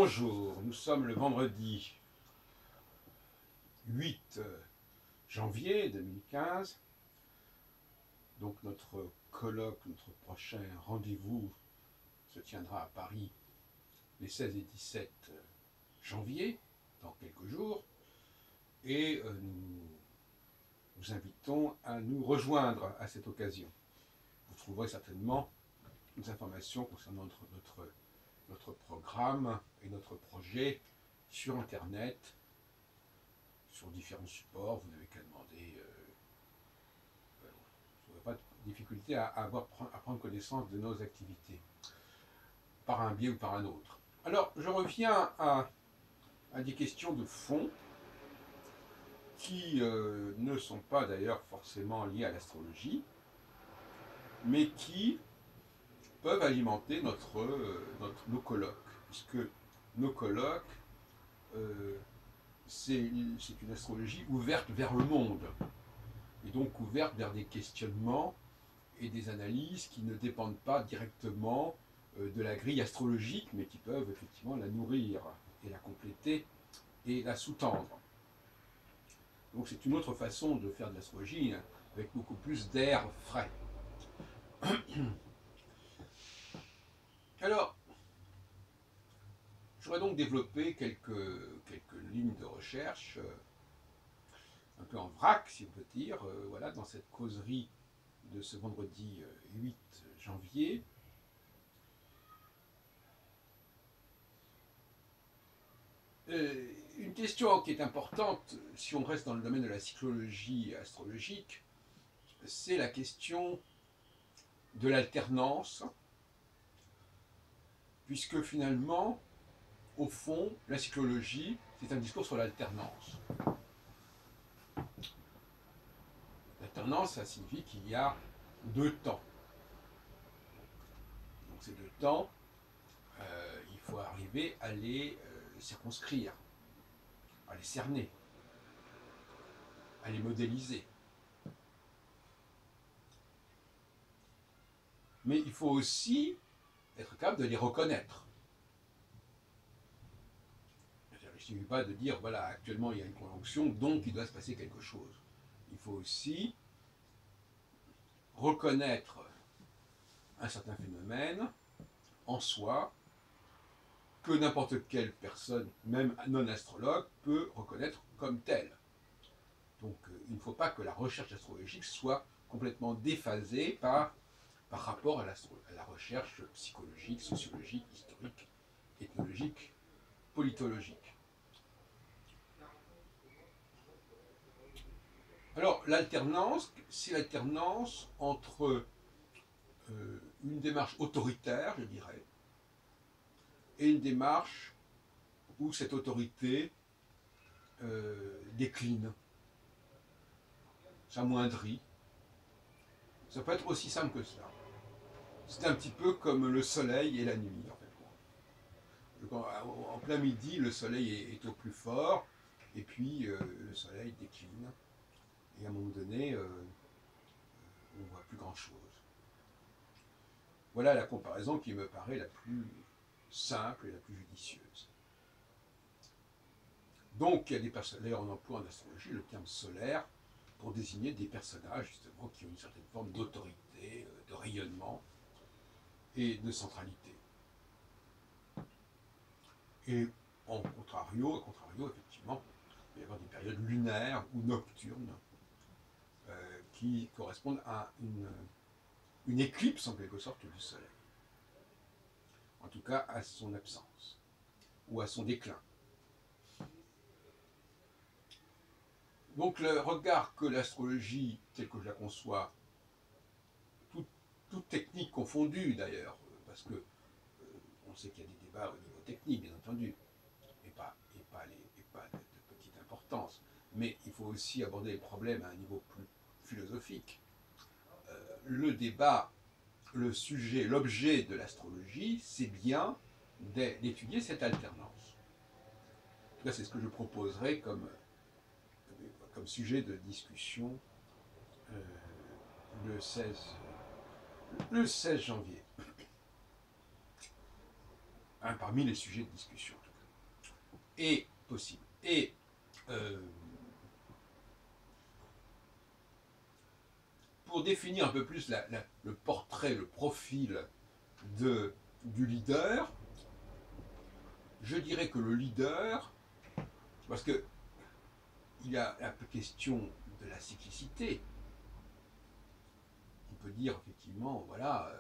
Bonjour, nous sommes le vendredi 8 janvier 2015. Donc notre colloque, notre prochain rendez-vous se tiendra à Paris les 16 et 17 janvier, dans quelques jours. Et nous vous invitons à nous rejoindre à cette occasion. Vous trouverez certainement des informations concernant notre programme et notre projet sur Internet, sur différents supports. Vous n'avez qu'à demander. Vous n'aurez pas de difficulté à prendre connaissance de nos activités, par un biais ou par un autre. Alors, je reviens à des questions de fond qui ne sont pas d'ailleurs forcément liées à l'astrologie, mais qui peuvent alimenter nos colloques, puisque nos colloques, c'est une astrologie ouverte vers le monde, et donc ouverte vers des questionnements et des analyses qui ne dépendent pas directement de la grille astrologique, mais qui peuvent effectivement la nourrir et la compléter et la sous-tendre. Donc c'est une autre façon de faire de l'astrologie, avec beaucoup plus d'air frais. Alors, j'aurais donc développé quelques lignes de recherche, un peu en vrac, si on peut dire, voilà, dans cette causerie de ce vendredi 8 janvier. Une question qui est importante, si on reste dans le domaine de la psychologie astrologique, c'est la question de l'alternance, puisque finalement, au fond, la psychologie, c'est un discours sur l'alternance. L'alternance, ça signifie qu'il y a deux temps. Donc ces deux temps, il faut arriver à les circonscrire, à les cerner, à les modéliser. Mais il faut aussi être capable de les reconnaître. Il ne suffit pas de dire, voilà, actuellement il y a une conjonction, donc il doit se passer quelque chose. Il faut aussi reconnaître un certain phénomène en soi que n'importe quelle personne, même non astrologue, peut reconnaître comme tel. Donc il ne faut pas que la recherche astrologique soit complètement déphasée par rapport à la recherche psychologique, sociologique, historique, ethnologique, politologique. Alors l'alternance, c'est l'alternance entre une démarche autoritaire, je dirais, et une démarche où cette autorité décline, s'amoindrit. Ça peut être aussi simple que cela. C'est un petit peu comme le soleil et la nuit, en fait. En plein midi, le soleil est au plus fort, et puis le soleil décline, et à un moment donné, on ne voit plus grand-chose. Voilà la comparaison qui me paraît la plus simple et la plus judicieuse. Donc, il y a des personnes, d'ailleurs on emploie en astrologie le terme solaire pour désigner des personnages justement qui ont une certaine forme d'autorité, de rayonnement et de centralité. Et à contrario, effectivement, il va y avoir des périodes lunaires ou nocturnes qui correspondent à une éclipse en quelque sorte du soleil. En tout cas, à son absence ou à son déclin. Donc le regard que l'astrologie, telle que je la conçois, toute technique confondue d'ailleurs, parce que on sait qu'il y a des débats au niveau technique, bien entendu, et pas de petite importance, mais il faut aussi aborder les problèmes à un niveau plus philosophique. Le débat, le sujet, l'objet de l'astrologie, c'est bien d'étudier cette alternance. En tout cas, c'est ce que je proposerai comme sujet de discussion le 16 janvier. Parmi les sujets de discussion. est possible. Et pour définir un peu plus le portrait, le profil du leader, je dirais que le leader, parce que il y a la question de la cyclicité, on peut dire effectivement, voilà,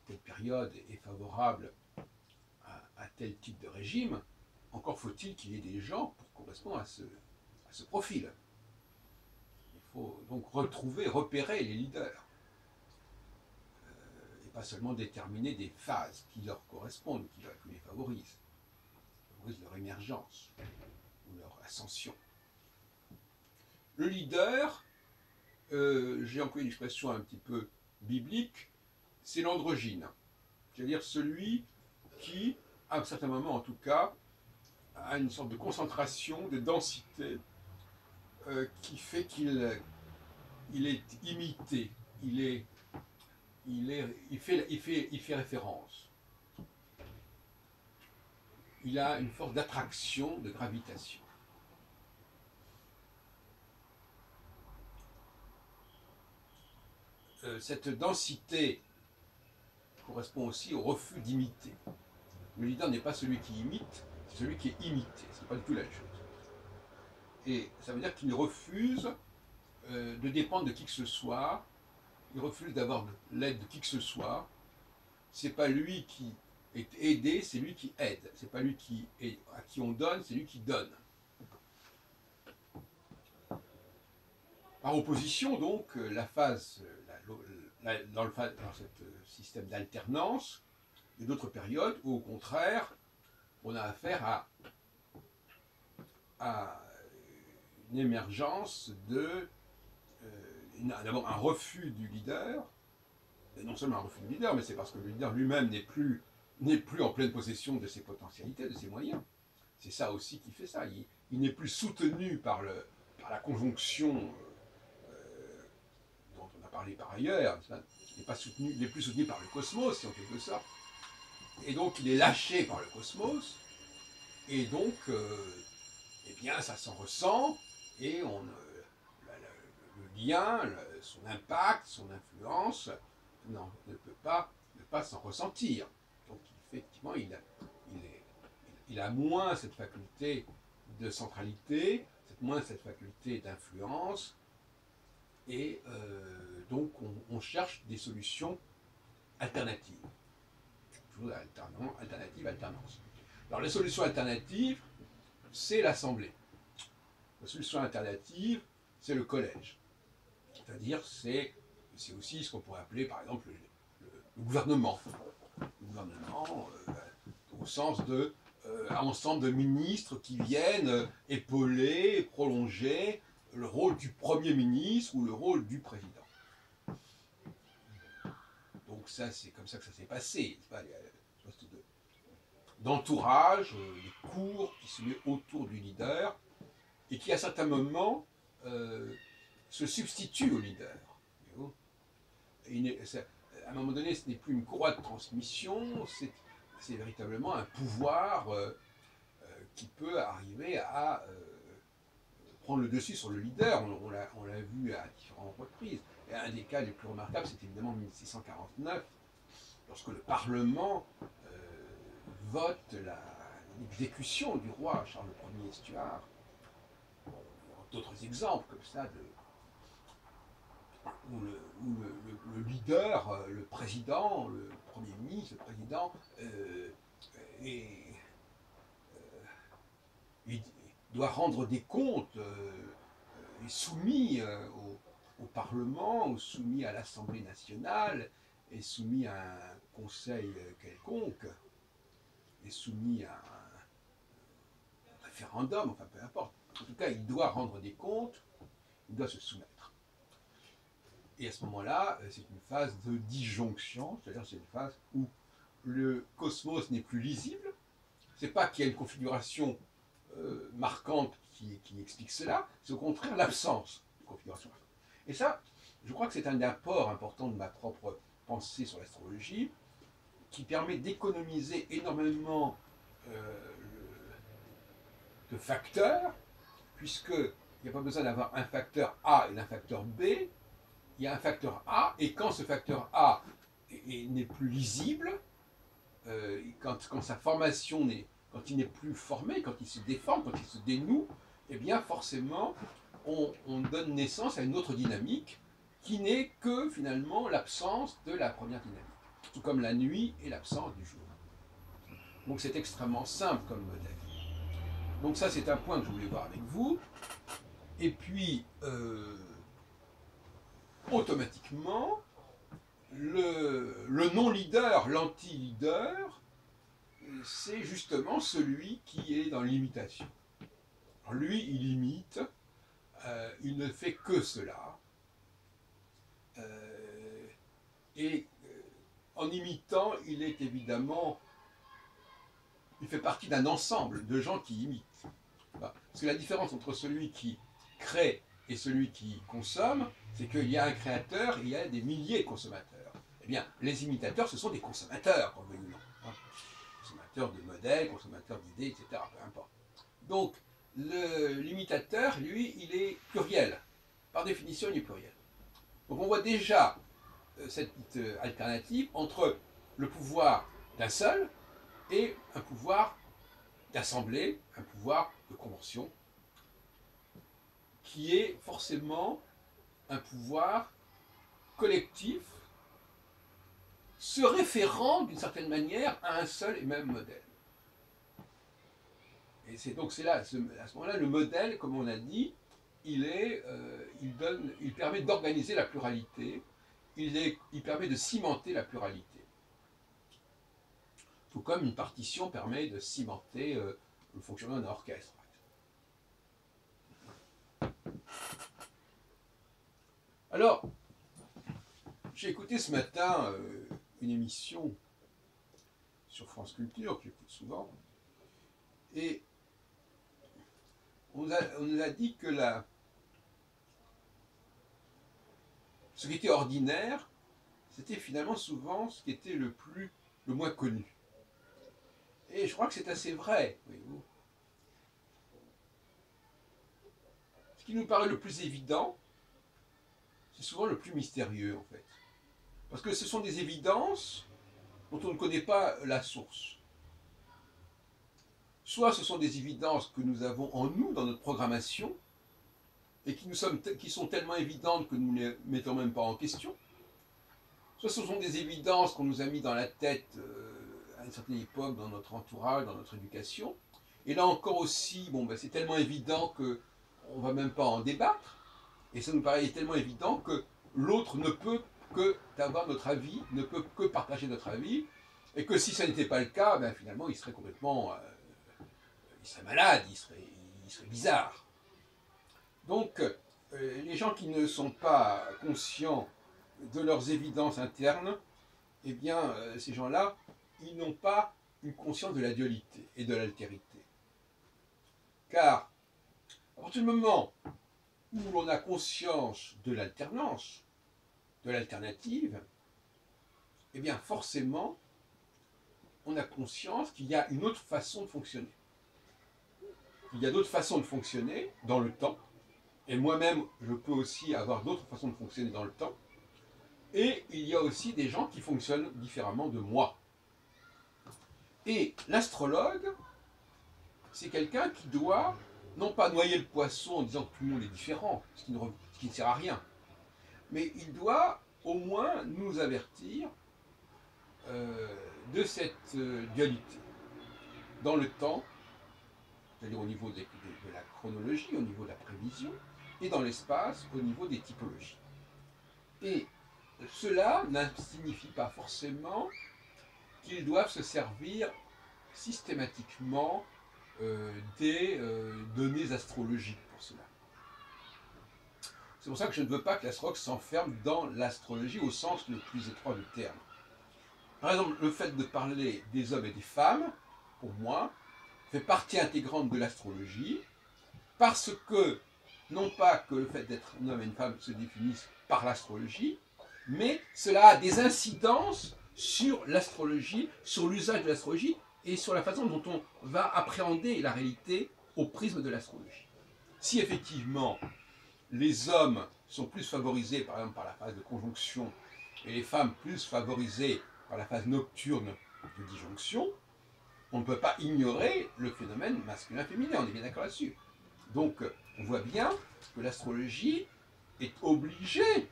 telle période est favorable à tel type de régime, encore faut-il qu'il y ait des gens pour correspondre à ce profil. Il faut donc repérer les leaders, et pas seulement déterminer des phases qui leur correspondent, qui les favorisent leur émergence ou leur ascension. Le leader, j'ai employé une expression un petit peu biblique, c'est l'androgyne, c'est-à-dire celui qui, à un certain moment en tout cas, a une sorte de concentration, de densité, qui fait qu'il est imité, il fait référence. Il a une force d'attraction, de gravitation. Cette densité correspond aussi au refus d'imiter. Le leader n'est pas celui qui imite, c'est celui qui est imité. Ce n'est pas du tout la même chose. Et ça veut dire qu'il refuse de dépendre de qui que ce soit, il refuse d'avoir l'aide de qui que ce soit. C'est pas lui qui est aidé, c'est lui qui aide. C'est pas lui à qui on donne, c'est lui qui donne. Par opposition, donc, la phase, dans ce système d'alternance, il y a d'autres périodes où, au contraire, on a affaire à une émergence d'abord un refus du leader, et non seulement un refus du leader, mais c'est parce que le leader lui-même n'est plus en pleine possession de ses potentialités, de ses moyens. C'est ça aussi qui fait ça. Il n'est plus soutenu par la conjonction dont on a parlé par ailleurs. Il n'est plus soutenu par le cosmos, en quelque sorte. Et donc il est lâché par le cosmos, et donc eh bien ça s'en ressent, et le lien, son impact, son influence ne peut pas s'en ressentir. Donc effectivement il a moins cette faculté de centralité, moins cette faculté d'influence, et donc on cherche des solutions alternatives. Toujours alternance. Alors les solutions alternatives, c'est l'Assemblée. La solution alternative, c'est le collège. C'est-à-dire, c'est aussi ce qu'on pourrait appeler, par exemple, le gouvernement. Le gouvernement, au sens de ensemble de ministres qui viennent épauler, prolonger le rôle du Premier ministre ou le rôle du président. Donc ça, c'est comme ça que ça s'est passé. C'est pas d'entourage, de cours qui se met autour du leader et qui, à certains moments, se substitue au leader. À un moment donné, ce n'est plus une courroie de transmission, c'est véritablement un pouvoir qui peut arriver à prendre le dessus sur le leader. On l'a vu à différentes reprises. Et un des cas les plus remarquables, c'est évidemment 1649, lorsque le Parlement vote l'exécution du roi Charles Ier Stuart. Bon, d'autres exemples comme ça, où le leader, le président, le Premier ministre, le président, il doit rendre des comptes, est soumis au Parlement, soumis à l'Assemblée nationale, est soumis à un conseil quelconque, est soumis à un référendum, enfin peu importe. En tout cas, il doit rendre des comptes, il doit se soumettre. Et à ce moment-là, c'est une phase de disjonction, c'est-à-dire c'est une phase où le cosmos n'est plus lisible. C'est pas qu'il y a une configuration marquante qui explique cela, c'est au contraire l'absence de configuration marquante. Et ça, je crois que c'est un apport important de ma propre pensée sur l'astrologie, qui permet d'économiser énormément de facteurs, puisqu'il n'y a pas besoin d'avoir un facteur A et un facteur B. Il y a un facteur A, et quand ce facteur A n'est plus lisible, quand sa formation quand il n'est plus formé, quand il se déforme, quand il se dénoue, eh bien forcément, on donne naissance à une autre dynamique qui n'est que finalement l'absence de la première dynamique, tout comme la nuit et l'absence du jour. Donc c'est extrêmement simple comme modèle. Donc ça c'est un point que je voulais voir avec vous. Et puis, automatiquement, le non-leader, l'anti-leader, c'est justement celui qui est dans l'imitation. Lui, il imite, il ne fait que cela. Et en imitant, il est évidemment, il fait partie d'un ensemble de gens qui imitent. Parce que la différence entre celui qui crée et celui qui consomme, c'est qu'il y a un créateur et il y a des milliers de consommateurs. Eh bien, les imitateurs, ce sont des consommateurs, qu'on veuille ou non. Consommateurs de modèles, consommateurs d'idées, etc. Peu importe. Donc, l'imitateur, lui, il est pluriel. Par définition, il est pluriel. Donc on voit déjà cette alternative entre le pouvoir d'un seul et un pouvoir d'assemblée, un pouvoir de convention, qui est forcément un pouvoir collectif se référant d'une certaine manière à un seul et même modèle. Et c'est là, à ce moment-là, le modèle, comme on a dit, il permet d'organiser la pluralité, il permet de cimenter la pluralité. Tout comme une partition permet de cimenter le fonctionnement d'un orchestre. Alors, j'ai écouté ce matin une émission sur France Culture, que j'écoute souvent, et on nous a dit que ce qui était ordinaire, c'était finalement souvent ce qui était le moins connu. Et je crois que c'est assez vrai, voyez-vous. Ce qui nous paraît le plus évident, c'est souvent le plus mystérieux, en fait. Parce que ce sont des évidences dont on ne connaît pas la source. Soit ce sont des évidences que nous avons en nous, dans notre programmation, et qui sont tellement évidentes que nous ne les mettons même pas en question. Soit ce sont des évidences qu'on nous a mis dans la tête à une certaine époque, dans notre entourage, dans notre éducation. Et là encore aussi, c'est tellement évident qu'on ne va même pas en débattre. Et ça nous paraît tellement évident que l'autre ne peut que d'avoir notre avis, ne peut que partager notre avis, et que si ça n'était pas le cas, finalement, il serait complètement... il serait malade, il serait bizarre. Donc, les gens qui ne sont pas conscients de leurs évidences internes, eh bien, ces gens-là, ils n'ont pas une conscience de la dualité et de l'altérité. Car, à partir du moment où l'on a conscience de l'alternance, de l'alternative, eh bien, forcément, on a conscience qu'il y a une autre façon de fonctionner. Il y a d'autres façons de fonctionner dans le temps, et moi-même, je peux aussi avoir d'autres façons de fonctionner dans le temps, et il y a aussi des gens qui fonctionnent différemment de moi. Et l'astrologue, c'est quelqu'un qui doit, non pas noyer le poisson en disant que tout le monde est différent, ce qui ne sert à rien, mais il doit au moins nous avertir de cette dualité dans le temps, c'est-à-dire au niveau de la chronologie, au niveau de la prévision, et dans l'espace, au niveau des typologies. Et cela ne signifie pas forcément qu'ils doivent se servir systématiquement des données astrologiques pour cela. C'est pour ça que je ne veux pas que l'astrologue s'enferme dans l'astrologie au sens le plus étroit du terme. Par exemple, le fait de parler des hommes et des femmes, pour moi, fait partie intégrante de l'astrologie, parce que, non pas que le fait d'être un homme et une femme se définisse par l'astrologie, mais cela a des incidences sur l'astrologie, sur l'usage de l'astrologie, et sur la façon dont on va appréhender la réalité au prisme de l'astrologie. Si effectivement les hommes sont plus favorisés par exemple par la phase de conjonction et les femmes plus favorisées par la phase nocturne de disjonction, on ne peut pas ignorer le phénomène masculin-féminin, on est bien d'accord là-dessus. Donc on voit bien que l'astrologie est obligée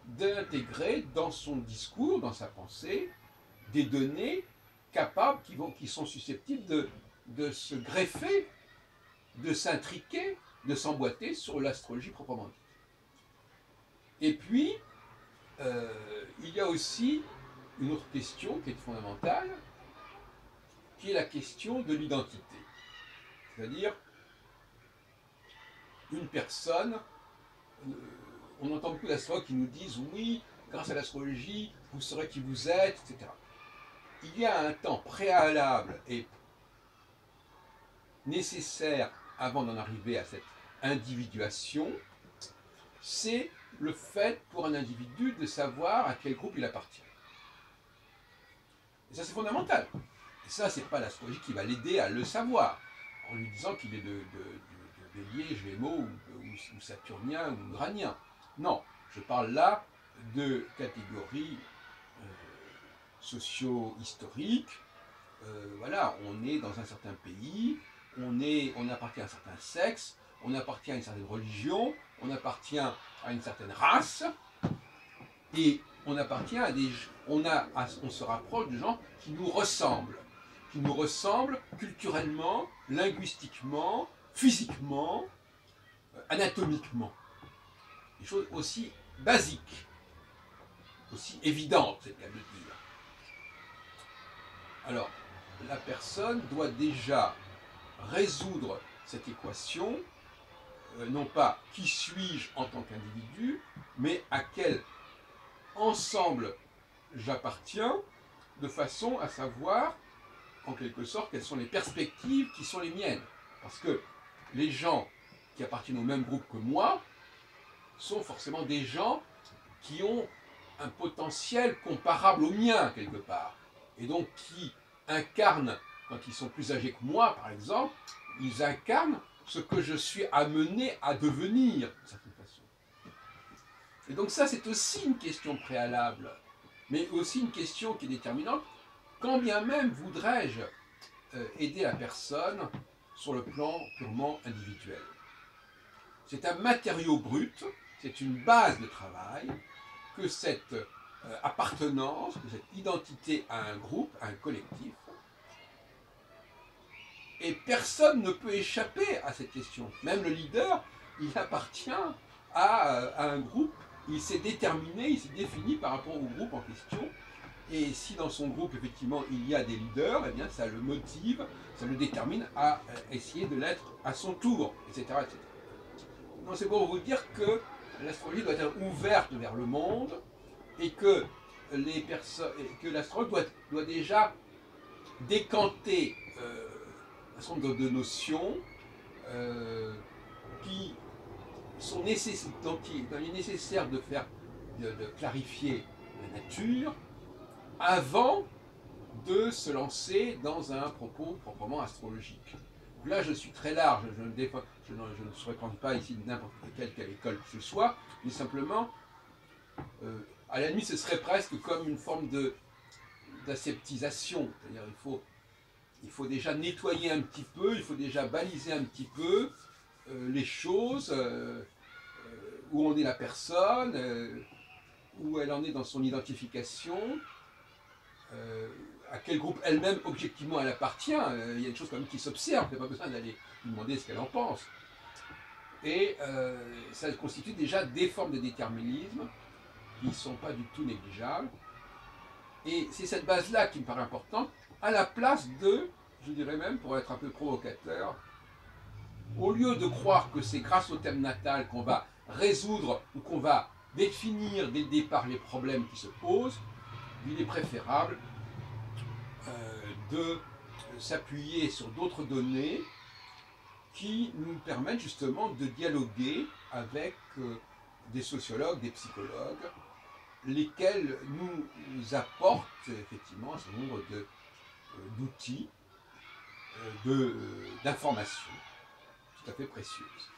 d'intégrer dans son discours, dans sa pensée, des données capables, qui sont susceptibles de se greffer, de s'intriquer, de s'emboîter sur l'astrologie proprement dite. Et puis, il y a aussi une autre question qui est fondamentale, qui est la question de l'identité. C'est-à-dire, une personne, on entend beaucoup d'astrologues qui nous disent « oui, grâce à l'astrologie, vous saurez qui vous êtes, etc. » Il y a un temps préalable et nécessaire avant d'en arriver à cette individuation, c'est le fait pour un individu de savoir à quel groupe il appartient. Et ça, c'est fondamental. Et ça, c'est pas l'astrologie qui va l'aider à le savoir, en lui disant qu'il est de Bélier, Gémeaux, ou Saturnien, ou Uranien. Non, je parle là de catégories socio-historiques. Voilà, on est dans un certain pays, on appartient à un certain sexe, on appartient à une certaine religion, on appartient à une certaine race, et on appartient à des, on se rapproche de gens qui nous ressemblent culturellement, linguistiquement, physiquement, anatomiquement. Des choses aussi basiques, aussi évidentes, c'est le cas de le dire. Alors, la personne doit déjà résoudre cette équation, non pas qui suis-je en tant qu'individu, mais à quel ensemble j'appartiens, de façon à savoir, en quelque sorte, quelles sont les perspectives qui sont les miennes. Parce que les gens qui appartiennent au même groupe que moi sont forcément des gens qui ont un potentiel comparable au mien, quelque part. Et donc qui incarnent, quand ils sont plus âgés que moi, par exemple, ils incarnent ce que je suis amené à devenir, d'une certaine façon. Et donc ça, c'est aussi une question préalable, mais aussi une question qui est déterminante. Quand bien même voudrais-je aider la personne sur le plan purement individuel. C'est un matériau brut, c'est une base de travail, que cette appartenance, que cette identité à un groupe, à un collectif. Et personne ne peut échapper à cette question. Même le leader, il appartient à un groupe, il s'est déterminé, il s'est défini par rapport au groupe en question. Et si dans son groupe, effectivement, il y a des leaders, eh bien, ça le motive, ça le détermine à essayer de l'être à son tour, etc. etc. Donc c'est pour vous dire que l'astrologie doit être ouverte vers le monde et que l'astrologue doit déjà décanter un certain nombre de notions qui sont dont il est nécessaire de clarifier la nature avant de se lancer dans un propos proprement astrologique. Donc là, je suis très large, je ne fréquente pas ici n'importe quelle école que ce soit, mais simplement, à la limite, ce serait presque comme une forme d'aseptisation. C'est-à-dire, il faut déjà nettoyer un petit peu, il faut déjà baliser un petit peu les choses, où en est la personne, où elle en est dans son identification, à quel groupe elle-même objectivement elle appartient. Il y a une chose quand même qui s'observe, il n'y a pas besoin d'aller lui demander ce qu'elle en pense. Et ça constitue déjà des formes de déterminisme qui ne sont pas du tout négligeables. Et c'est cette base-là qui me paraît importante, à la place de, je dirais même, pour être un peu provocateur, au lieu de croire que c'est grâce au thème natal qu'on va résoudre ou qu'on va définir dès le départ les problèmes qui se posent, il est préférable de s'appuyer sur d'autres données qui nous permettent justement de dialoguer avec des sociologues, des psychologues, lesquels nous apportent effectivement un certain nombre d'outils, d'informations, tout à fait précieuses.